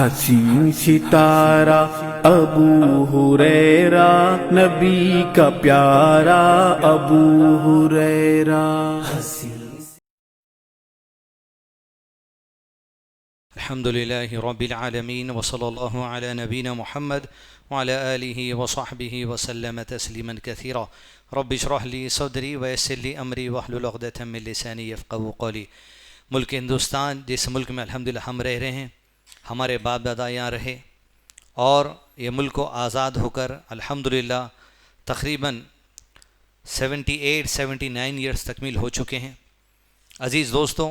हसीन सितारा अबू हुरैरा, नबी का प्यारा अबू हुरैरा। अल्हम्दुलिल्लाहि रब्बिल आलमीन व सल्लल्लाहु अला नबीना मुहम्मद व अला आलिहि व सहबिहि व सल्लम तस्लीमन कसीरा। रब्बि इश्रह ली सदरी व यस्सिर ली अमरी वहलुल उक़दतम मिन लिसानी यफ़क़हू क़ौली। मुल्क हिंदुस्तान, जिस मुल्क में अल्हम्दुलिल्लाह हम रह रहे हैं, हमारे बाप दादा यहाँ रहे और ये मुल्क को आज़ाद होकर अल्हम्दुलिल्लाह तक़रीबन 78-79 ईयर्स तकमील हो चुके हैं। अज़ीज़ दोस्तों,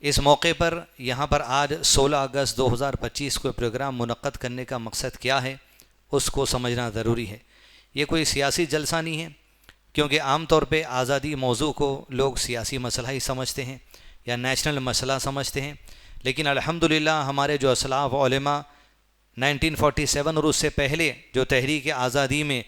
इस मौके पर यहाँ पर आज 16 अगस्त 2025 को प्रोग्राम मुनक़्क़द करने का मकसद क्या है, उसको समझना ज़रूरी है। ये कोई सियासी जलसा नहीं है, क्योंकि आम तौर पे आज़ादी मौजू को लोग सियासी मसला ही समझते हैं या नेशनल मसला समझते हैं। लेकिन अल्हम्दुलिल्लाह हमारे जो असलाफ़ उलेमा 1947 और उससे पहले जो तहरीक आज़ादी में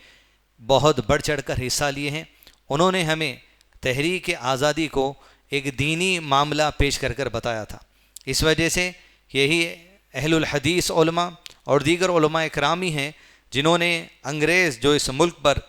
बहुत बढ़ चढ़ कर हिस्सा लिए हैं, उन्होंने हमें तहरीक आज़ादी को एक दीनी मामला पेश कर कर बताया था। इस वजह से यही अहलुल हदीस उलमा और दीगर उलमा इकराम ही हैं जिन्होंने अंग्रेज़ जो इस मुल्क पर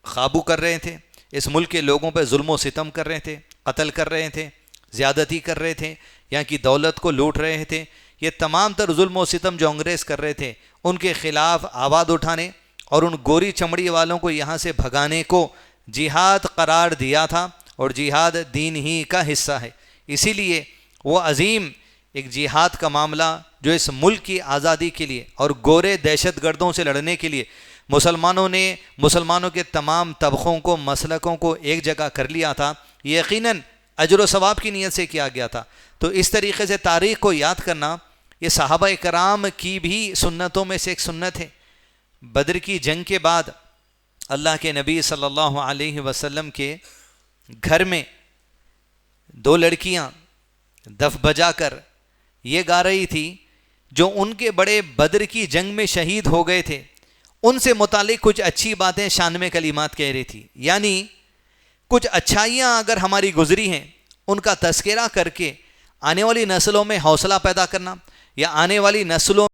काबू कर रहे थे, इस मुल्क के लोगों पर जुल्म व सितम कर रहे थे, कत्ल कर रहे थे, ज़्यादती कर रहे थे, यहाँ की दौलत को लूट रहे थे, ये तमाम तर जुल्म व सितम जो अंग्रेज़ कर रहे थे उनके ख़िलाफ़ आवाज़ उठाने और उन गोरी चमड़ी वालों को यहाँ से भगाने को जिहाद करार दिया था। और जिहाद दीन ही का हिस्सा है। इसीलिए वो अज़ीम एक जिहाद का मामला जो इस मुल्क की आज़ादी के लिए और गोरे दहशतगर्दों से लड़ने के लिए मुसलमानों के तमाम तबक़ों को, मसलकों को एक जगह कर लिया था, ये यकीनन अजर व सवाब की नीयत से किया गया था। तो इस तरीक़े से तारीख़ को याद करना ये सहाबा कराम की भी सुन्नतों में से एक सुन्नत है। बदर की जंग के बाद अल्लाह के नबी सल्लल्लाहु अलैहि वसल्लम के घर में दो लड़कियां दफ बजाकर ये गा रही थी जो उनके बड़े बदर की जंग में शहीद हो गए थे, उनसे मुतालिक कुछ अच्छी बातें शान में कलिमात कह रही थी। यानी कुछ अच्छाइयाँ अगर हमारी गुजरी हैं, उनका तज़किरा करके आने वाली नस्लों में हौसला पैदा करना या आने वाली नस्लों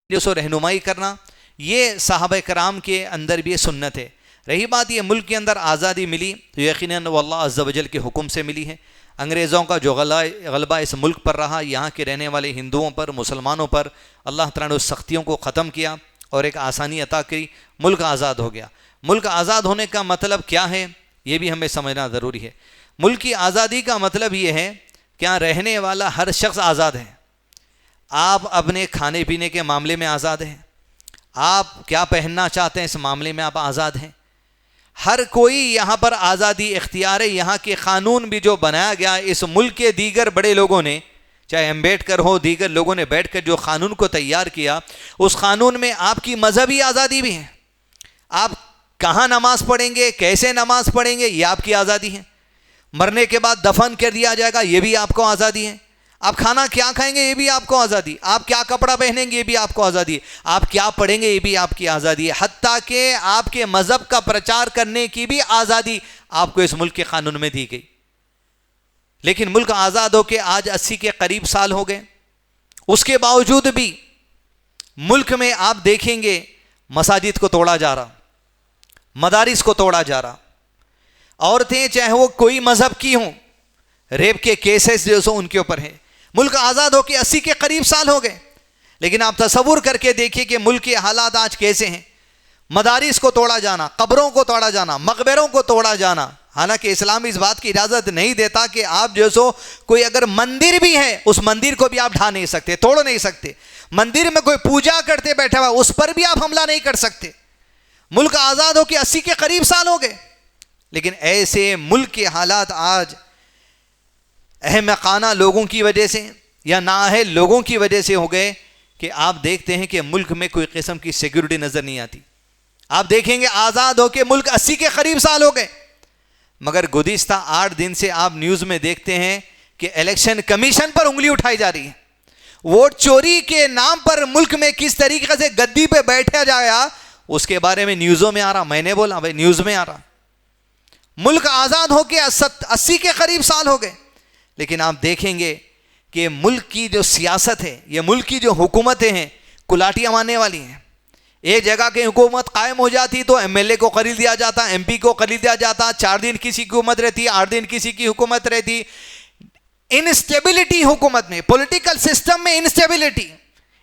में रहनुमाई करना, ये सहाबा कराम के अंदर भी ये सुन्नत है। रही बात ये मुल्क के अंदर आज़ादी मिली तो यकीनन अल्लाह अज़्ज़ा वजल के हुक्म से मिली है। अंग्रेज़ों का जो गलबा इस मुल्क पर रहा, यहाँ के रहने वाले हिंदुओं पर, मुसलमानों पर अल्लाह ताला ने उस सख्तियों को ख़त्म किया और एक आसानी अता की, मुल्क आज़ाद हो गया। मुल्क आज़ाद होने का मतलब क्या है, ये भी हमें समझना ज़रूरी है। मुल्क की आज़ादी का मतलब ये है कि यहाँ रहने वाला हर शख्स आज़ाद है। आप अपने खाने पीने के मामले में आज़ाद हैं, आप क्या पहनना चाहते हैं इस मामले में आप आज़ाद हैं। हर कोई यहाँ पर आज़ादी इख्तियार है। यहाँ के क़ानून भी जो बनाया गया इस मुल्क के दीगर बड़े लोगों ने, चाहे अम्बेडकर हो, दीगर लोगों ने बैठकर जो क़ानून को तैयार किया, उस क़ानून में आपकी मज़हबी आज़ादी भी है। आप कहाँ नमाज़ पढ़ेंगे, कैसे नमाज़ पढ़ेंगे, ये आपकी आज़ादी है। मरने के बाद दफन कर दिया जाएगा, ये भी आपको आज़ादी है। आप खाना क्या खाएंगे, ये भी आपको आज़ादी। आप क्या कपड़ा पहनेंगे, ये भी आपको आज़ादी है। आप क्या पढ़ेंगे, ये भी आपकी आज़ादी है। हत्ता कि आपके मज़हब का प्रचार करने की भी आज़ादी आपको इस मुल्क के क़ानून में दी गई। लेकिन मुल्क आज़ाद होकर आज 80 के करीब साल हो गए, उसके बावजूद भी मुल्क में आप देखेंगे मसाजिद को तोड़ा जा रहा, मदारिस को तोड़ा जा रहा। औरतें चाहे वो कोई मज़हब की हों, रेप के केसेस जो सो उनके ऊपर है। मुल्क आज़ाद होकर 80 के करीब साल हो गए, लेकिन आप तसव्वुर करके देखिए कि मुल्क के हालात आज कैसे हैं। मदारिस को तोड़ा जाना, कब्रों को तोड़ा जाना, मकबरों को तोड़ा जाना। हालांकि इस्लाम इस बात की इजाज़त नहीं देता कि आप जो सो कोई अगर मंदिर भी है, उस मंदिर को भी आप ढा नहीं सकते, तोड़ नहीं सकते। मंदिर में कोई पूजा करते बैठा हुआ, उस पर भी आप हमला नहीं कर सकते। मुल्क आज़ाद होकर 80 के करीब साल हो गए, लेकिन ऐसे मुल्क के हालात आज अहमकाना लोगों की वजह से या नाअहल लोगों की वजह से हो गए कि आप देखते हैं कि मुल्क में कोई किस्म की सिक्योरिटी नज़र नहीं आती। आप देखेंगे आज़ाद होकर मुल्क 80 के करीब साल हो गए, मगर गुज़िश्ता 8 दिन से आप न्यूज़ में देखते हैं कि इलेक्शन कमीशन पर उंगली उठाई जा रही है। वोट चोरी के नाम पर मुल्क में किस तरीके से गद्दी पे बैठा जाएगा, उसके बारे में न्यूज़ों में आ रहा। मैंने बोला भाई, न्यूज़ में आ रहा। मुल्क आज़ाद होकर 80 के करीब साल हो गए, लेकिन आप देखेंगे कि मुल्क की जो सियासत है, ये मुल्क की जो हुकूमतें हैं, कुलाटियाँ मारने वाली हैं। एक जगह की हुकूमत कायम हो जाती तो एमएलए को खरीद लिया जाता, एमपी को खरीद लिया जाता, 4 दिन किसी की हुकूमत रहती, 8 दिन किसी की हुकूमत रहती। इनस्टेबिलिटी हुकूमत में, पॉलिटिकल सिस्टम में इनस्टेबिलिटी।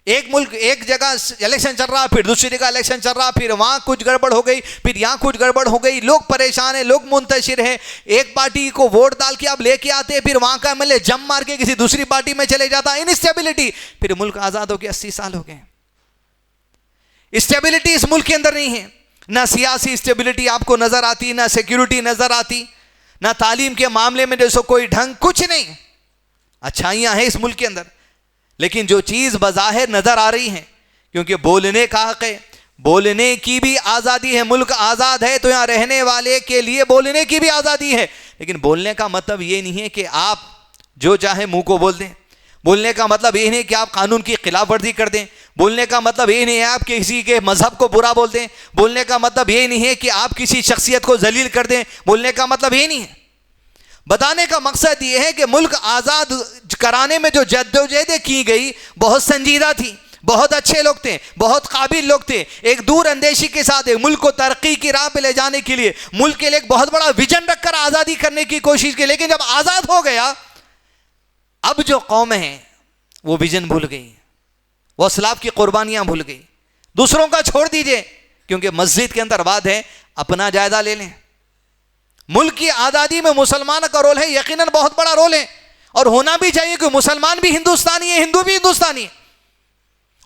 एक मुल्क, एक जगह इलेक्शन चल रहा, फिर दूसरी जगह इलेक्शन चल रहा, फिर वहां कुछ गड़बड़ हो गई, फिर यहाँ कुछ गड़बड़ हो गई, लोग परेशान हैं, लोग मुंतशिर हैं। एक पार्टी को वोट डाल के आप लेके आते, फिर वहां का एमएलए जम मार के किसी दूसरी पार्टी में चले जाता। इनस्टेबिलिटी। फिर मुल्क आजाद हो गया, 80 साल हो गए। स्टेबिलिटी इस मुल्क के अंदर नहीं है। ना सियासी स्टेबिलिटी आपको नजर आती, ना सिक्योरिटी नजर आती, ना तालीम के मामले में जैसे कोई ढंग, कुछ नहीं। अच्छाइयां हैं इस मुल्क के अंदर, लेकिन जो चीज बज़ाहिर नजर आ रही है, क्योंकि बोलने का हक है, बोलने की भी आजादी है। मुल्क आजाद है तो यहां रहने वाले के लिए बोलने की भी आजादी है। लेकिन बोलने का मतलब यह नहीं है कि आप जो चाहे मुंह को बोल दें। बोलने का मतलब ये नहीं कि आप कानून की खिलाफ वर्जी कर दें। बोलने का मतलब ये नहीं है आप किसी के मजहब को बुरा बोल दें। बोलने का मतलब ये नहीं है कि आप किसी शख्सियत को जलील कर दें। बोलने का मतलब ये नहीं है। बताने का मकसद ये है कि मुल्क आज़ाद कराने में जो जद्दोजहद की गई बहुत संजीदा थी, बहुत अच्छे लोग थे, बहुत काबिल लोग थे। एक दूर अंदेशी के साथ एक मुल्क को तरक्की की राह पे ले जाने के लिए, मुल्क के लिए एक बहुत बड़ा विजन रखकर आज़ादी करने की कोशिश की। लेकिन जब आज़ाद हो गया, अब जो कौम है वो विजन भूल गई, वो असलाफ की कुर्बानियां भूल गई। दूसरों का छोड़ दीजिए, क्योंकि मस्जिद के अंदर बात है, अपना जायजा ले लें। मुल्क की आज़ादी में मुसलमान का रोल है, यकीनन बहुत बड़ा रोल है, और होना भी चाहिए कि मुसलमान भी हिंदुस्तानी है, हिंदू भी हिंदुस्तानी है।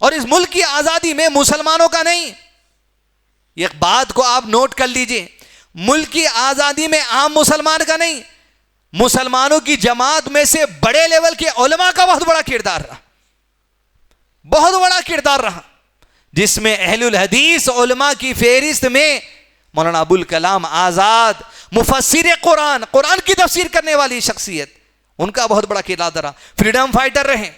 और इस मुल्क की आज़ादी में मुसलमानों का नहीं, एक बात को आप नोट कर लीजिए, मुल्क की आज़ादी में आम मुसलमान का नहीं, मुसलमानों की जमात में से बड़े लेवल के उलमा का बहुत बड़ा किरदार रहा, बहुत बड़ा किरदार रहा, जिसमें अहलुल हदीस उलमा की फेहरिस्त में मौलाना अबुल कलाम आज़ाद, मुफस्सिर कुरान, कुरान की तफसीर करने वाली शख्सियत, उनका बहुत बड़ा किरदार रहा। फ्रीडम फाइटर रहे,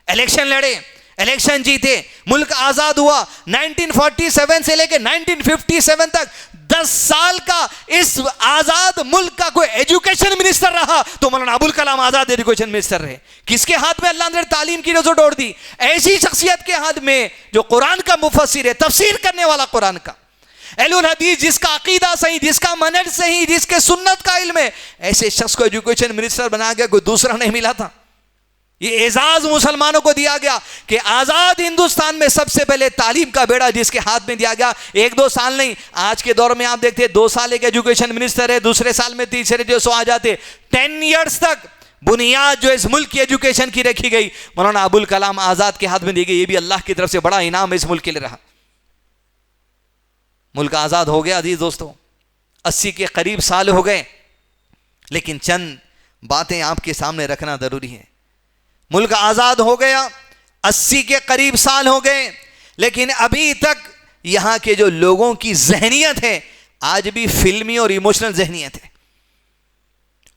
इलेक्शन लड़े, इलेक्शन जीते, मुल्क आज़ाद हुआ। 1947 से लेकर 1957 तक 10 साल का इस आज़ाद मुल्क का कोई एजुकेशन मिनिस्टर रहा तो मौलाना अबुल कलाम आज़ाद एजुकेशन मिनिस्टर रहे। किसके हाथ में अल्लाह ने तालीम की रोज़ दौड़ दी? ऐसी शख्सियत के हाथ में जो कुरान का मुफस्सिर है, तफसीर करने वाला कुरान का, अहलुल हदीस, जिसका अकीदा सही, जिसका मनहज सही, जिसके सुन्नत का इल्म है, ऐसे शख्स को एजुकेशन मिनिस्टर बना गया, कोई दूसरा नहीं मिला था। ये एजाज मुसलमानों को दिया गया कि आज़ाद हिंदुस्तान में सबसे पहले तालीम का बेड़ा जिसके हाथ में दिया गया। 1-2 साल नहीं, आज के दौर में आप देखते हैं 2 साल एक एजुकेशन मिनिस्टर है, दूसरे साल में तीसरे जो सो आ जाते। 10 ईयर्स तक बुनियाद जो इस मुल्क की एजुकेशन की रखी गई मौलाना अबुल कलाम आज़ाद के हाथ में दी गई। ये भी अल्लाह की तरफ से बड़ा इनाम इस मुल्क के लिए रहा। मुल्क आज़ाद हो गया अजीज दोस्तों, 80 के करीब साल हो गए, लेकिन चंद बातें आपके सामने रखना जरूरी है। मुल्क आज़ाद हो गया, 80 के करीब साल हो गए, लेकिन अभी तक यहाँ के जो लोगों की जहनियत है आज भी फिल्मी और इमोशनल जहनियत है।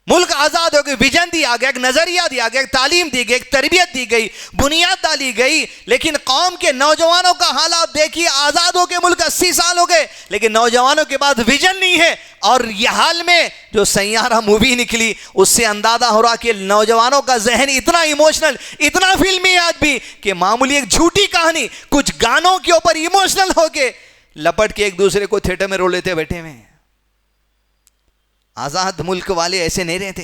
मुल्क आज़ाद हो गया, विजन दिया गया, एक नज़रिया दिया गया, एक तालीम दी गई, एक तरबियत दी गई, बुनियाद डाली गई, लेकिन कौम के नौजवानों का हाल आप देखिए। आज़ाद हो गए, मुल्क 80 साल हो गए, लेकिन नौजवानों के पास विजन नहीं है। और यह हाल में जो सैयारा मूवी निकली उससे अंदाजा हो रहा कि नौजवानों का जहन इतना इमोशनल, इतना फिल्मी आज भी कि मामूली एक झूठी कहानी, कुछ गानों के ऊपर इमोशनल होके लपट के एक दूसरे को थिएटर में रो लेते बैठे हुए। आज़ाद मुल्क वाले ऐसे नहीं रहते।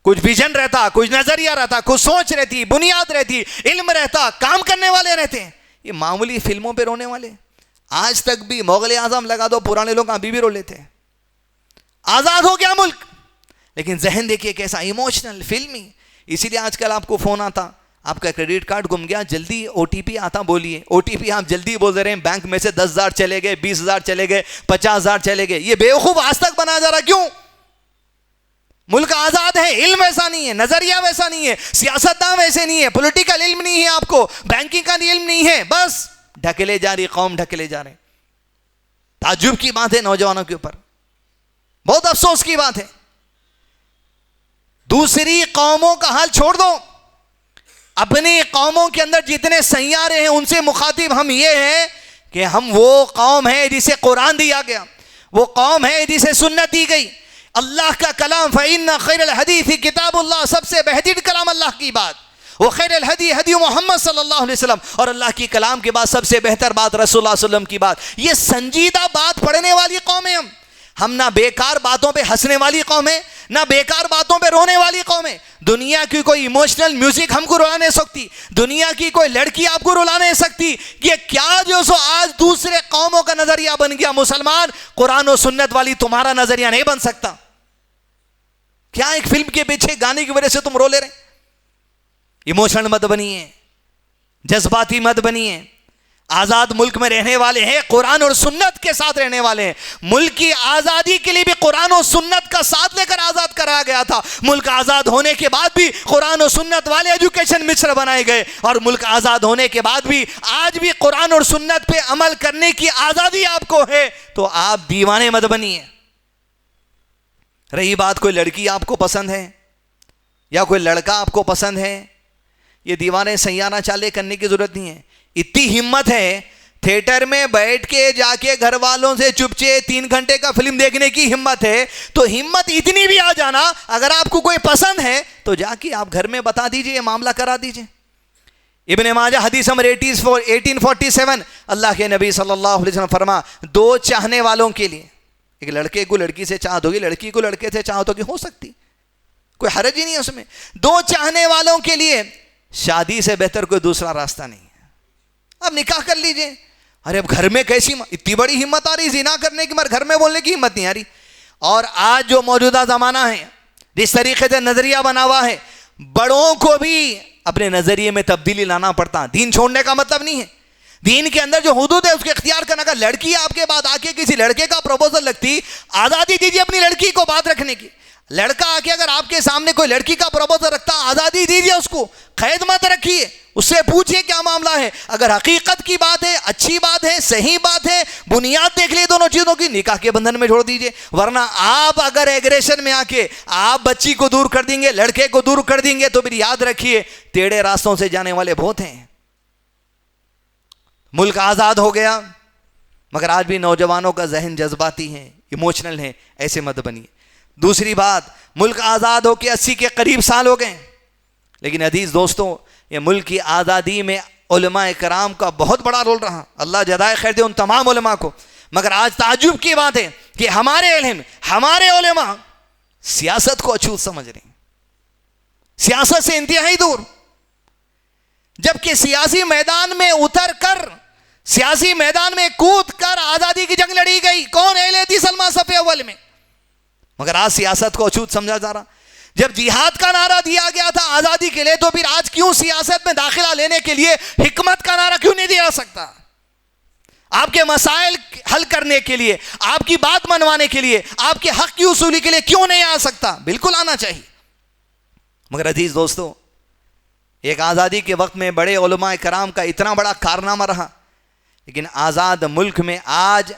कुछ विजन रहता, कुछ नजरिया रहता, कुछ सोच रहती, बुनियाद रहती, इल्म रहता, काम करने वाले रहते। ये मामूली फिल्मों पे रोने वाले। आज तक भी मुग़ल आज़म लगा दो, पुराने लोग अभी भी रो लेते हैं। आज़ाद हो गया मुल्क, लेकिन जहन देखिए कैसा इमोशनल, फिल्मी। इसीलिए आजकल आपको फोन आता, आपका क्रेडिट कार्ड गुम गया, जल्दी ओटीपी आता, बोलिए। ओटीपी आप जल्दी बोल रहे हैं, बैंक में से 10,000 चले गए, 20,000 चले गए, 50,000 चले गए। ये बेवकूफ आज तक बनाया जा रहा, क्यों? मुल्क आज़ाद है, इल्म वैसा नहीं है, नजरिया वैसा नहीं है, सियासतदान वैसे नहीं है, पॉलिटिकल इल्म नहीं है, आपको बैंकिंग का इल्म नहीं है, बस ढकेले जा रही कौम, ढकेले जा रहे। ताज्जुब की बात है नौजवानों के ऊपर, बहुत अफसोस की बात है। दूसरी कौमों का हाल छोड़ दो, अपनी कौमों के अंदर जितने सैयारे हैं उनसे मुखातिब हम ये हैं कि हम वो कौम है जिसे कुरान दिया गया, वो कौम है जिसे सुन्नत दी गई। अल्लाह का कलाम फ़इन्ना खैरल हदीस किताबुल्लाह, सबसे बेहतरीन कलाम अल्लाह की बात। वो खैरुल हदी हदी मोहम्मद सल्लल्लाहु अलैहि वसल्लम, और अल्लाह की कलाम के बाद सबसे बेहतर बात रसूलुल्लाह सल्लल्लाहु अलैहि वसल्लम की बात। ये संजीदा बात पढ़ने वाली कौम है हम ना बेकार बातों पे हंसने वाली कौम है, ना बेकार बातों पे रोने वाली कौम है। दुनिया की कोई इमोशनल म्यूजिक हमको रुला नहीं सकती, दुनिया की कोई लड़की आपको रुला नहीं सकती। ये क्या जो सो आज दूसरे कौमों का नजरिया बन गया, मुसलमान कुरान और सुन्नत वाली तुम्हारा नजरिया नहीं बन सकता। क्या एक फिल्म के पीछे गाने की वजह से तुम रो ले रहे? इमोशनल मत बनिए, जज्बाती मत बनिए। आजाद मुल्क में रहने वाले हैं, कुरान और सुन्नत के साथ रहने वाले हैं। मुल्क की आजादी के लिए भी कुरान और सुन्नत का साथ लेकर आजाद कराया गया था। मुल्क आजाद होने के बाद भी कुरान और सुन्नत वाले एजुकेशन मिनिस्टर बनाए गए, और मुल्क आजाद होने के बाद भी आज भी कुरान और सुन्नत पे अमल करने की आजादी आपको है। तो आप दीवाने मत बनिए। रही बात कोई लड़की आपको पसंद है या कोई लड़का आपको पसंद है, ये दीवाने सैयारा चाले करने की जरूरत नहीं है। इतनी हिम्मत है थिएटर में बैठ के जाके घर वालों से चुपचे 3 घंटे का फिल्म देखने की हिम्मत है, तो हिम्मत इतनी भी आ जाना, अगर आपको कोई पसंद है तो जाके आप घर में बता दीजिए, मामला करा दीजिए। इब्ने माजा हदीस नंबर 1847, अल्लाह के नबी सल्लल्लाहु अलैहि वसल्लम फरमा, 2 चाहने वालों के लिए, एक लड़के को लड़की से चाहत होगी, लड़की को लड़के से चाहत होगी, हो सकती, कोई हरज ही नहीं है उसमें। 2 चाहने वालों के लिए शादी से बेहतर कोई दूसरा रास्ता नहीं है। अब निकाह कर लीजिए। अरे अब घर में कैसी इतनी बड़ी हिम्मत आ रही जिना करने की, मगर घर में बोलने की हिम्मत नहीं आ रही। और आज जो मौजूदा जमाना है, जिस तरीके से नजरिया बना हुआ है, बड़ों को भी अपने नजरिए में तब्दीली लाना पड़ता। दीन छोड़ने का मतलब नहीं है, दीन के अंदर जो हुदूद है उसके इख्तियार करना। का लड़की आपके बाद आके किसी लड़के का प्रपोजल लगती, आजादी दीजिए अपनी लड़की को बात रखने की। लड़का आके अगर आपके सामने कोई लड़की का प्रपोजल रखता, आजादी दीजिए उसको, कैद मत रखिए, उससे पूछिए क्या मामला है। अगर हकीकत की बात है, अच्छी बात है, सही बात है, बुनियाद देख लिए दोनों चीजों की, निकाह के बंधन में जोड़ दीजिए। वरना आप अगर एग्रेशन में आके आप बच्ची को दूर कर देंगे, लड़के को दूर कर देंगे, तो फिर याद रखिए टेढ़े रास्तों से जाने वाले बहुत हैं। मुल्क आजाद हो गया, मगर आज भी नौजवानों का जहन जज्बाती है, इमोशनल है, ऐसे मत बनिए। दूसरी बात, मुल्क आजाद होकर 80 के करीब साल हो गए, लेकिन अजीज दोस्तों, ये मुल्क की आज़ादी में उलमाए कराम का बहुत बड़ा रोल रहा। अल्लाह जज़ाए खैर दे उन तमाम उलमा को। मगर आज ताज्जुब की बात है कि हमारे इल्म, हमारे उलमा सियासत को अछूत समझ रहे हैं, सियासत से इंतहाई दूर। जबकि सियासी मैदान में उतर कर, सियासी मैदान में कूद कर आज़ादी की जंग लड़ी गई। कौन? अहले हदीस सलमा सफ़े अव्वल में। मगर आज सियासत को अछूत समझा जा रहा। जब जिहाद का नारा दिया गया था आजादी के लिए, तो फिर आज क्यों सियासत में दाखिला लेने के लिए हिकमत का नारा क्यों नहीं दिया जा सकता? आपके मसाइल हल करने के लिए, आपकी बात मनवाने के लिए, आपके हक की उसूली के लिए क्यों नहीं आ सकता? बिल्कुल आना चाहिए। मगर अजीज दोस्तों, एक आज़ादी के वक्त में बड़े उलमाए कराम का इतना बड़ा कारनामा रहा, लेकिन आज़ाद मुल्क में आज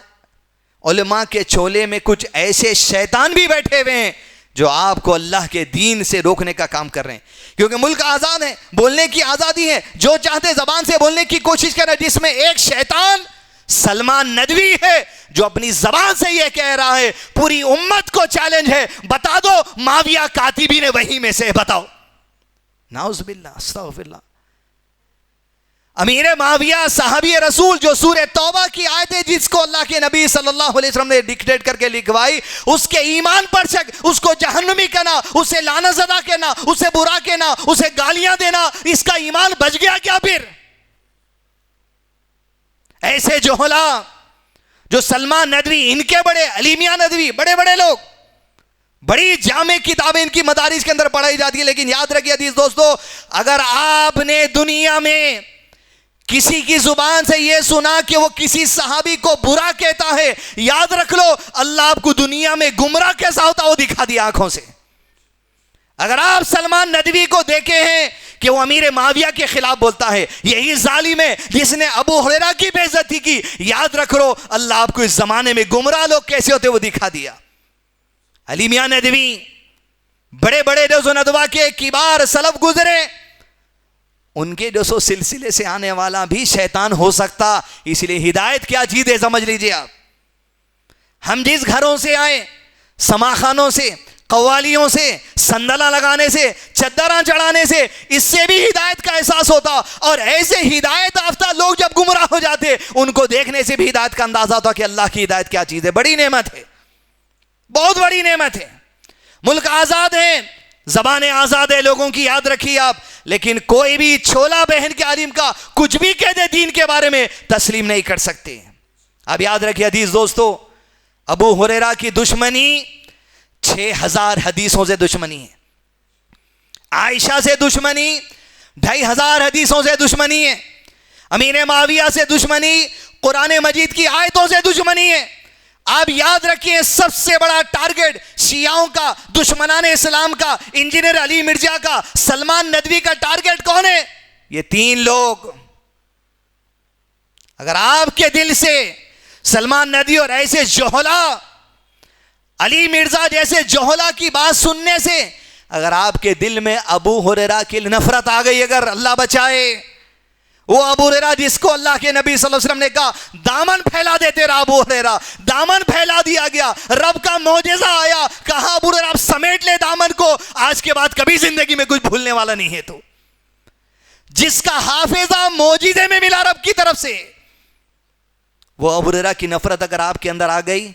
उलमा के चोले में कुछ ऐसे शैतान भी बैठे हुए हैं जो आपको अल्लाह के दीन से रोकने का काम कर रहे हैं। क्योंकि मुल्क आज़ाद है, बोलने की आज़ादी है, जो चाहते ज़बान से बोलने की कोशिश कर रहे हैं, जिसमें एक शैतान सलमान नदवी है जो अपनी ज़बान से यह कह रहा है, पूरी उम्मत को चैलेंज है, बता दो माविया कातिबी ने वही में से, बताओ। नाउज़ुबिल्लाह, अस्तग़फिरुल्लाह। अमीर माविया साहबी रसूल, जो सूरह तौबा की आयत है जिसको अल्लाह के नबी सल्लल्लाहु अलैहि वसल्लम ने डिक्टेट करके लिखवाई, उसके ईमान पर शक, उसको जहन्नमी कहना, उसे लानतज़दा कहना, उसे बुरा कहना, उसे गालियां देना, इसका ईमान बच गया क्या? फिर ऐसे जोहला जो सलमान नदवी, इनके बड़े अली मियां नदवी, बड़े बड़े लोग, बड़ी जामे किताबें इनकी मदारिस के अंदर पढ़ाई जाती है। लेकिन याद रखिए अजीज दोस्तों, अगर आपने दुनिया में किसी की जुबान से यह सुना कि वो किसी सहाबी को बुरा कहता है, याद रख लो अल्लाह आपको दुनिया में गुमराह कैसा होता वो दिखा दिया आंखों से। अगर आप सलमान नदवी को देखे हैं कि वो अमीर माविया के खिलाफ बोलता है, यही जालिम है जिसने अबू हुरैरा की बेइज्जती की, याद रख लो अल्लाह आपको इस जमाने में गुमराह लोग कैसे होते वो दिखा दिया। अली मियां नदवी, बड़े बड़े रोज़ो नदवा के किबार सलफ गुजरे, उनके जो सो सिलसिले से आने वाला भी शैतान हो सकता। इसलिए हिदायत क्या चीज है समझ लीजिए आप। हम जिस घरों से आए, समाखानों से, कव्वालियों से, संदला लगाने से, चद्दरा चढ़ाने से, इससे भी हिदायत का एहसास होता। और ऐसे हिदायत याफ्ता लोग जब गुमराह हो जाते, उनको देखने से भी हिदायत का अंदाजा होता कि अल्लाह की हिदायत क्या चीज है। बड़ी नेमत है, बहुत बड़ी नेमत है। मुल्क आजाद है, जबानें आजाद है लोगों की, याद रखिए आप। लेकिन कोई भी छोला बहन के आलिम का कुछ भी कह दे दीन के बारे में, तस्लीम नहीं कर सकते। अब याद रखिए अजीज दोस्तों, अबू हुरैरा की दुश्मनी 6000 हदीसों से दुश्मनी है। आयशा से दुश्मनी 2500 हदीसों से दुश्मनी है। अमीर माविया से दुश्मनी, कुरान मजीद की आयतों से दुश्मनी है। आप याद रखिए, सबसे बड़ा टारगेट शियाओं का, दुश्मनान इस्लाम का, इंजीनियर अली मिर्जा का, सलमान नदवी का टारगेट कौन है? ये 3 लोग। अगर आपके दिल से सलमान नदवी और ऐसे जोहला, अली मिर्जा जैसे जोहला की बात सुनने से अगर आपके दिल में अबू हुरैरा की नफरत आ गई, अगर अल्लाह बचाए, वो अबू हुरैरा जिसको अल्लाह के नबी सल्लल्लाहु अलैहि वसल्लम ने कहा दामन फैला देते रहा, अबू हुरैरा दामन फैला दिया गया, रब का मौजज़ा आया, कहा अबू हुरैरा आप समेट ले दामन को, आज के बाद कभी जिंदगी में कुछ भूलने वाला नहीं है। तो जिसका हाफिजा मौजिज़े में मिला रब की तरफ से, वो अबू हुरैरा की नफरत अगर आपके अंदर आ गई,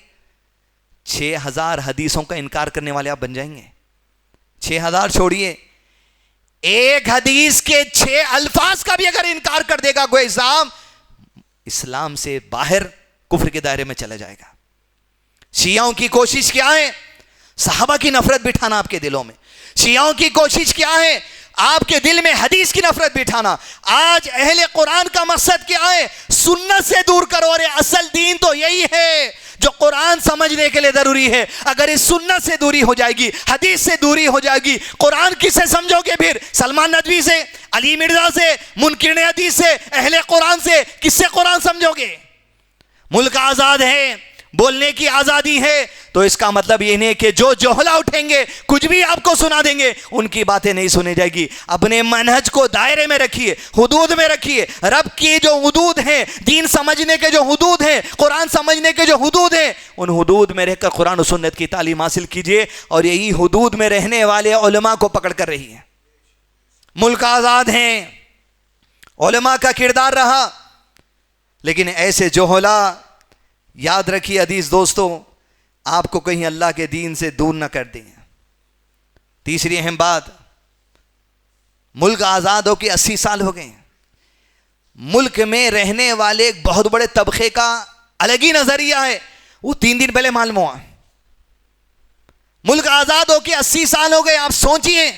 6000 हदीसों का इनकार करने वाले आप बन जाएंगे। 6000 छोड़िए, एक हदीस के 6 अल्फाज का भी अगर इनकार कर देगा कोई साहब, इस्लाम से बाहर कुफ्र के दायरे में चला जाएगा। शियाओं की कोशिश क्या है? सहाबा की नफरत बिठाना आपके दिलों में। शियाओं की कोशिश क्या है? आपके दिल में हदीस की नफरत बिठाना। आज अहले कुरान का मकसद क्या है? सुन्नत से दूर करो। और असल दीन तो यही है जो कुरान समझने के लिए जरूरी है। अगर इस सुन्नत से दूरी हो जाएगी, हदीस से दूरी हो जाएगी, कुरान किससे समझोगे फिर? सलमान नदवी से, अली मिर्जा से, मुनकिर हदीस से, अहले कुरान से? किससे कुरान समझोगे? मुल्क आजाद है, बोलने की आजादी है, तो इसका मतलब ये नहीं कि जो जोहला उठेंगे कुछ भी आपको सुना देंगे, उनकी बातें नहीं सुनी जाएगी। अपने मनहज को दायरे में रखिए, हुदूद में रखिए। रब की जो हुदूद हैं, दीन समझने के जो हुदूद हैं, कुरान समझने के जो हुदूद हैं, उन हुदूद में रहकर कुरान और सुन्नत की तालीम हासिल कीजिए। और यही हुदूद में रहने वाले उलमा को पकड़ कर रही है। मुल्क आजाद हैं, उलमा का किरदार रहा, लेकिन ऐसे जोहला, याद रखिए अजीज दोस्तों, आपको कहीं अल्लाह के दीन से दूर न कर दें। तीसरी अहम बात, मुल्क आज़ाद हो के 80 साल हो गए। मुल्क में रहने वाले एक बहुत बड़े तबके का अलग ही नजरिया है, वो 3 दिन पहले मालूम हुआ। मुल्क आज़ाद हो के 80 साल हो गए। आप सोचिए,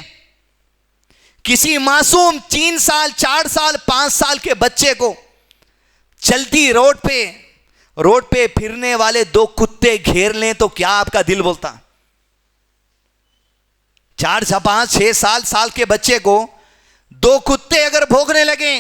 किसी मासूम 3 साल, 4 साल, 5 साल के बच्चे को चलती रोड पे फिरने वाले 2 कुत्ते घेर लें तो क्या आपका दिल बोलता? 4, 5, 6 साल के बच्चे को 2 कुत्ते अगर भौंकने लगे,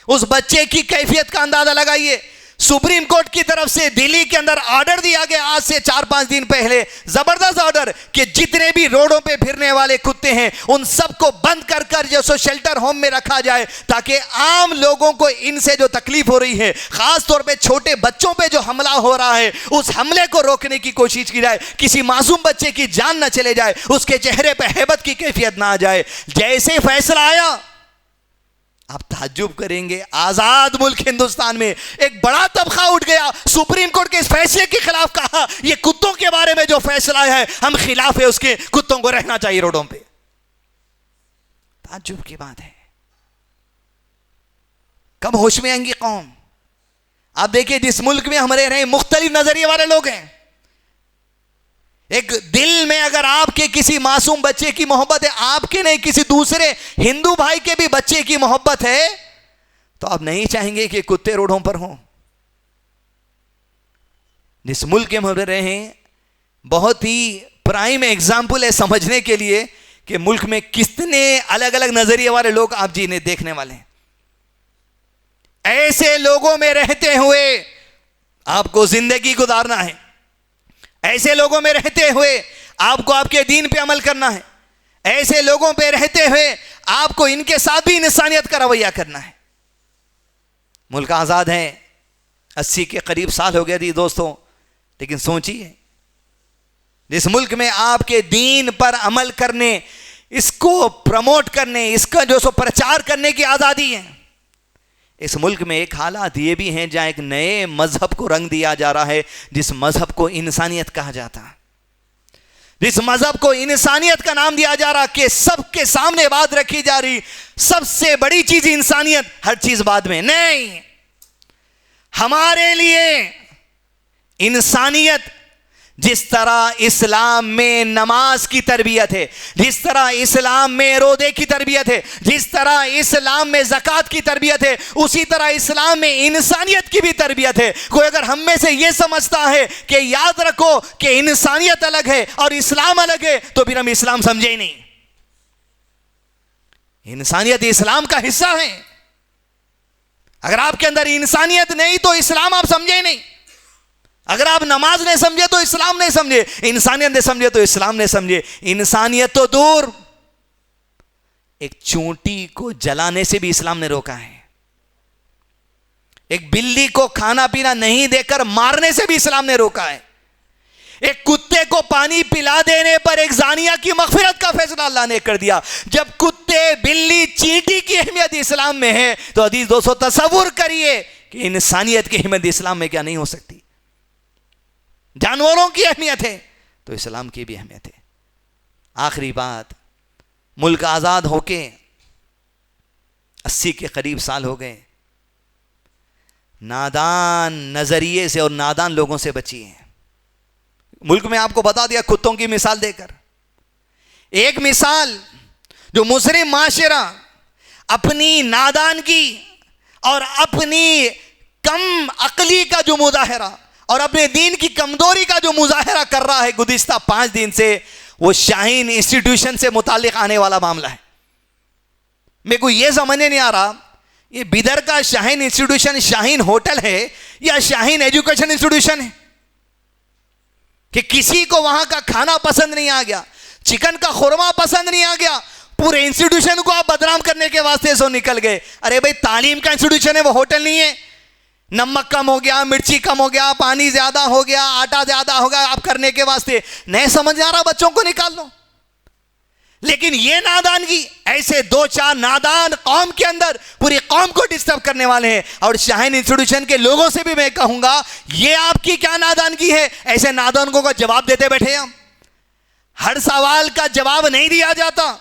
उस बच्चे की कैफियत का अंदाजा लगाइए। सुप्रीम कोर्ट की तरफ से दिल्ली के अंदर ऑर्डर दिया गया आज से 4-5 दिन पहले, जबरदस्त ऑर्डर, कि जितने भी रोडों पे फिरने वाले कुत्ते हैं उन सबको बंद कर जो सो शेल्टर होम में रखा जाए, ताकि आम लोगों को इनसे जो तकलीफ हो रही है, खास तौर पे छोटे बच्चों पे जो हमला हो रहा है, उस हमले को रोकने की कोशिश की जाए। किसी मासूम बच्चे की जान न चले जाए, उसके चेहरे पे हैबत की कैफियत ना आ जाए। जैसे फैसला आया, आप ताज्जुब करेंगे, आजाद मुल्क हिंदुस्तान में एक बड़ा तबका उठ गया, सुप्रीम कोर्ट के इस फैसले के खिलाफ कहा, ये कुत्तों के बारे में जो फैसला है हम खिलाफ है उसके, कुत्तों को रहना चाहिए रोडों पे। ताज्जुब की बात है। कब होश में आएंगी कौम? आप देखिए, जिस मुल्क में हम रह रहे हैं, मुख्तलिफ नजरिए वाले लोग हैं। एक दिल में अगर आपके किसी मासूम बच्चे की मोहब्बत है, आपके नहीं किसी दूसरे हिंदू भाई के भी बच्चे की मोहब्बत है, तो आप नहीं चाहेंगे कि कुत्ते रोडों पर हों। जिस मुल्क में हम रह रहे हैं, बहुत ही प्राइम एग्जाम्पल है समझने के लिए कि मुल्क में कितने अलग अलग नजरिए वाले लोग आप जी ने देखने वाले हैं। ऐसे लोगों में रहते हुए आपको जिंदगी गुजारना है। ऐसे लोगों में रहते हुए आपको आपके दीन पे अमल करना है। ऐसे लोगों पे रहते हुए आपको इनके साथ भी इंसानियत का रवैया करना है। मुल्क आज़ाद है, 80 के करीब साल हो गए थी दोस्तों, लेकिन सोचिए जिस मुल्क में आपके दीन पर अमल करने, इसको प्रमोट करने, इसका जो सो प्रचार करने की आज़ादी है। इस मुल्क में एक हालात ये भी हैं जहाँ एक नए मजहब को रंग दिया जा रहा है, जिस मजहब को इंसानियत कहा जाता है, जिस मजहब को इंसानियत का नाम दिया जा रहा, कि सबके सामने बात रखी जा रही, सबसे बड़ी चीज इंसानियत, हर चीज बाद में। नहीं, हमारे लिए इंसानियत, जिस तरह इस्लाम में नमाज की तरबियत है, जिस तरह इस्लाम में रोज़े की तरबियत है, जिस तरह इस्लाम में ज़कात की तरबियत है, उसी तरह इस्लाम में इंसानियत की भी तरबियत है। कोई अगर हम में से यह समझता है कि याद रखो कि इंसानियत अलग है और इस्लाम अलग है, तो फिर हम इस्लाम समझे ही नहीं। इंसानियत इस्लाम का हिस्सा है। अगर आपके अंदर इंसानियत नहीं तो इस्लाम आप समझे ही नहीं। अगर आप नमाज नहीं समझे तो इस्लाम नहीं समझे, इंसानियत नहीं समझे तो इस्लाम नहीं समझे। इंसानियत तो दूर, एक चूंटी को जलाने से भी इस्लाम ने रोका है। एक बिल्ली को खाना पीना नहीं देकर मारने से भी इस्लाम ने रोका है। एक कुत्ते को पानी पिला देने पर एक जानिया की मगफिरत का फैसला अल्लाह ने कर दिया। जब कुत्ते, बिल्ली, चींटी की अहमियत इस्लाम में है, तो अजीज दोस्तों तसव्वुर करिए कि इंसानियत की अहमियत इस्लाम में क्या नहीं हो सकती। जानवरों की अहमियत है तो इस्लाम की भी अहमियत है। आखिरी बात, मुल्क आज़ाद होके 80 के करीब साल हो गए। नादान नजरिए से और नादान लोगों से बचिए। मुल्क में आपको बता दिया कुत्तों की मिसाल देकर। एक मिसाल जो मुस्लिम माशरा अपनी नादानगी और अपनी कम अकली का जो मुजाहरा और अपने दीन की कमजोरी का जो मुजाहरा कर रहा है गुज़िश्ता 5 दिन से, वो शाहीन इंस्टीट्यूशन से मुतालिक आने वाला मामला है। मेरे को ये समझने नहीं आ रहा ये बिदर का शाहीन इंस्टीट्यूशन शाहीन होटल है या शाहीन एजुकेशन इंस्टीट्यूशन है, कि किसी को वहां का खाना पसंद नहीं आ गया, चिकन का खुरमा पसंद नहीं आ गया, पूरे इंस्टीट्यूशन को आप बदनाम करने के वास्ते सो निकल गए। अरे भाई, तालीम का इंस्टीट्यूशन है, वो होटल नहीं है। नमक कम हो गया, मिर्ची कम हो गया, पानी ज्यादा हो गया, आटा ज्यादा हो गया, आप करने के वास्ते नहीं समझ आ रहा, बच्चों को निकाल लो। लेकिन ये नादानगी, ऐसे 2-4 नादान कौम के अंदर पूरी कौम को डिस्टर्ब करने वाले हैं। और शाहीन इंस्टीट्यूशन के लोगों से भी मैं कहूंगा, ये आपकी क्या नादानगी है? ऐसे नादानों का जवाब देते बैठे हम। हर सवाल का जवाब नहीं दिया जाता।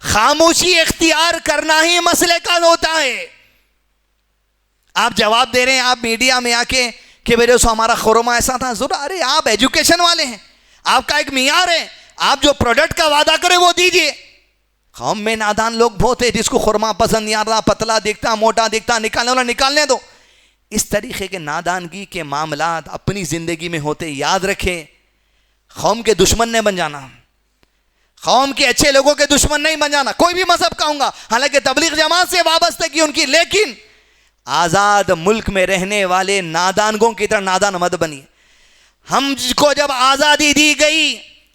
खामोशी इख्तियार करना ही मसले का होता है। आप जवाब दे रहे हैं, आप मीडिया में आके कि मेरे सो हमारा खुरमा ऐसा था, जरूर। अरे आप एजुकेशन वाले हैं, आपका एक मियार है, आप जो प्रोडक्ट का वादा करें वो दीजिए। कौम में नादान लोग बहुत है, जिसको खुरमा पसंद नहीं आ रहा, पतला दिखता, मोटा दिखता, निकालने वाला निकालने दो। इस तरीके के नादानगी के मामलात अपनी जिंदगी में होते, याद रखें, कौम के दुश्मन नहीं बन जाना, कौम के अच्छे लोगों के दुश्मन नहीं बन जाना। कोई भी मजहब कहूंगा, हालांकि तबलीग जमात से वाबस्तगी उनकी, लेकिन आजाद मुल्क में रहने वाले नादानगों की तरह नादान मत बनिए। हमको जब आजादी दी गई,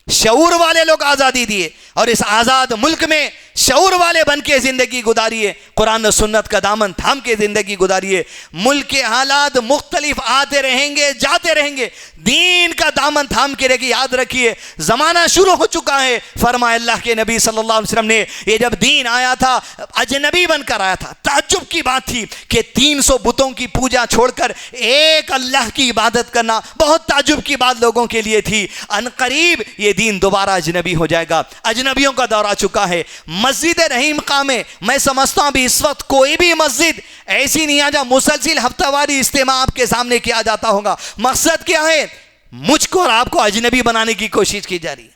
शऊर वाले लोग आजादी दिए, और इस आजाद मुल्क में शऊर वाले बन के जिंदगी गुजारिए, कुरान और सुन्नत का दामन थाम के जिंदगी गुजारिए। मुल्क के हालात मुख्तलिफ आते रहेंगे, जाते रहेंगे, दीन का दामन थाम के रखिए। याद रखिए, जमाना शुरू हो चुका है। फरमाया अल्लाह के नबी सल्लल्लाहु अलैहि वसल्लम ने, ये जब दीन आया था अजनबी बनकर आया था। ताज्जुब की बात थी कि 300 बुतों की पूजा छोड़कर एक अल्लाह की इबादत करना बहुत ताज्जुब की बात लोगों के लिए थी। अनकरीब ये दीन दोबारा अजनबी हो जाएगा। अजनबियों का दौर आ चुका है। मस्जिद रहीम खां में मैं समझता हूं अभी इस वक्त कोई भी मस्जिद ऐसी नहीं है जहां मुसलसिल हफ्तावारी इज्तिमा आपके सामने किया जाता होगा। मकसद क्या है? मुझको और आपको अजनबी बनाने की कोशिश की जा रही है।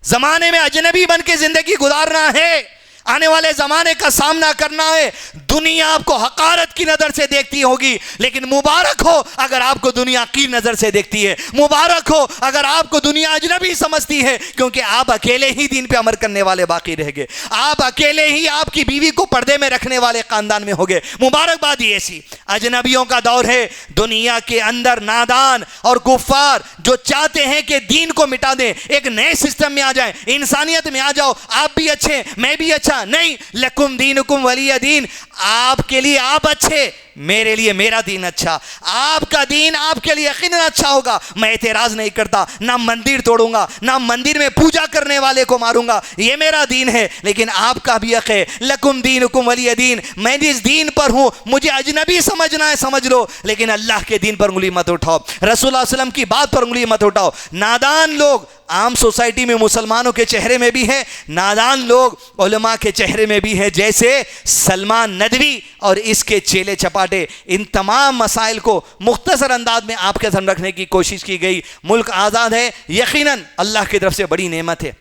जमाने में अजनबी बन के जिंदगी गुजारना है, आने वाले जमाने का सामना करना है। दुनिया आपको हकारत की नजर से देखती होगी, लेकिन मुबारक हो अगर आपको दुनिया की नजर से देखती है। मुबारक हो अगर आपको दुनिया अजनबी समझती है, क्योंकि आप अकेले ही दीन पे अमल करने वाले बाकी रह गए। आप अकेले ही आपकी बीवी को पर्दे में रखने वाले खानदान में हो गए। मुबारकबाद ही ऐसी। अजनबियों का दौर है। दुनिया के अंदर नादान और कुफ्फार जो चाहते हैं कि दीन को मिटा दें, एक नए सिस्टम में आ जाए, इंसानियत में आ जाओ, आप भी अच्छे मैं भी अच्छा, अच्छा नहीं, लकुम दीनुकुम वलिय दीन, आपके लिए आप अच्छे, मेरे लिए मेरा दीन अच्छा, आपका दीन आपके लिए यकीनन अच्छा होगा, मैं एतराज नहीं करता, ना मंदिर तोड़ूंगा, ना मंदिर में पूजा करने वाले को मारूंगा, ये मेरा दीन है, लेकिन आपका भी हक है, लकुम दीनुकुम वलिय दीन, मैं जिस दीन पर हूं, मुझे अजनबी समझना है समझ लो, लेकिन अल्लाह के दीन पर उंगली मत उठाओ, रसूलुल्लाह सल्लल्लाहु अलैहि वसल्लम की बात पर उंगली मत उठाओ। नादान लोग आम सोसाइटी में मुसलमानों के चेहरे में भी हैं, नादान लोग उलमा के चेहरे में भी हैं, जैसे सलमान नदवी और इसके चेले चपाटे। इन तमाम मसाइल को मुख्तसर अंदाज में आपके सामने रखने की कोशिश की गई। मुल्क आज़ाद है, यकीनन अल्लाह की तरफ से बड़ी नेमत है,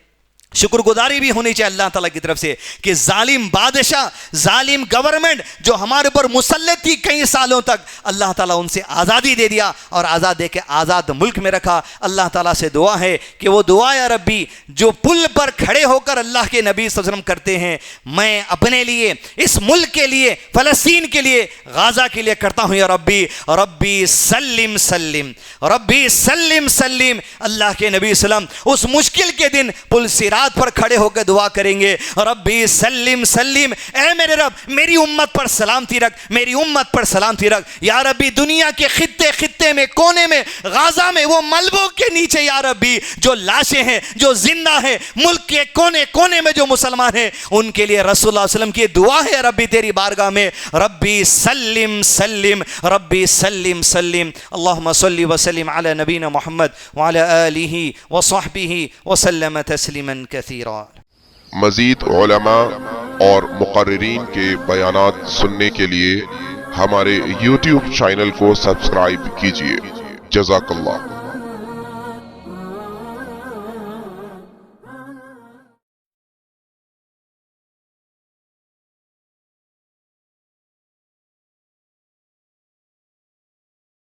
शुक्रगुजारी भी होनी चाहिए अल्लाह ताला की तरफ से कि जालिम बादशाह, जालिम गवर्नमेंट जो हमारे ऊपर मुसल्लत थी कई सालों तक, अल्लाह ताला उनसे आज़ादी दे दिया और आज़ाद दे के आज़ाद मुल्क में रखा। अल्लाह ताला से दुआ है कि वो दुआ या रब्बी जो पुल पर खड़े होकर अल्लाह के नबी सल्लल्लाहु अलैहि वसल्लम करते हैं, मैं अपने लिए, इस मुल्क के लिए, फ़लस्तीन के लिए, गाज़ा के लिए करता हूँ या रब्बी, रब्बी सल्लिम सल्लिम, रब्बी सल्लिम सल्लिम। अल्लाह के नबी सल्लम उस मुश्किल के दिन पुल सिरात पर खड़े होकर दुआ करेंगे, रब्बी सल्लिम सल्लिम, ए मेरे रब मेरी उम्मत पर सलामती रख, मेरी उम्मत पर सलामती रख या रब्बी। दुनिया के खित्ते खित्ते में, कोने में, गाजा में, वो मलबों के नीचे या रब्बी जो लाशें हैं, जो जिंदा हैं, मुल्क के कोने कोने में जो मुसलमान हैं, उनके लिए रसूलुल्लाह सल्लल्लाहु अलैहि वसल्लम की दुआ है रब्बी तेरी बारगाह में, रब्बी सल्लिम सल्लिम, रब्बी सल्लिम सल्लिम। अल्लाहुम्मा सल्लि व सल्लिम अला नबीना मुहम्मद व अला आलिहि व सहबिहि व सल्लम तस्लीमन कसीरा। मज़ीद उलमा और मुक़र्रिरीन के बयानात सुनने के लिए हमारे YouTube चैनल को सब्सक्राइब कीजिए। जज़ाकल्लाह।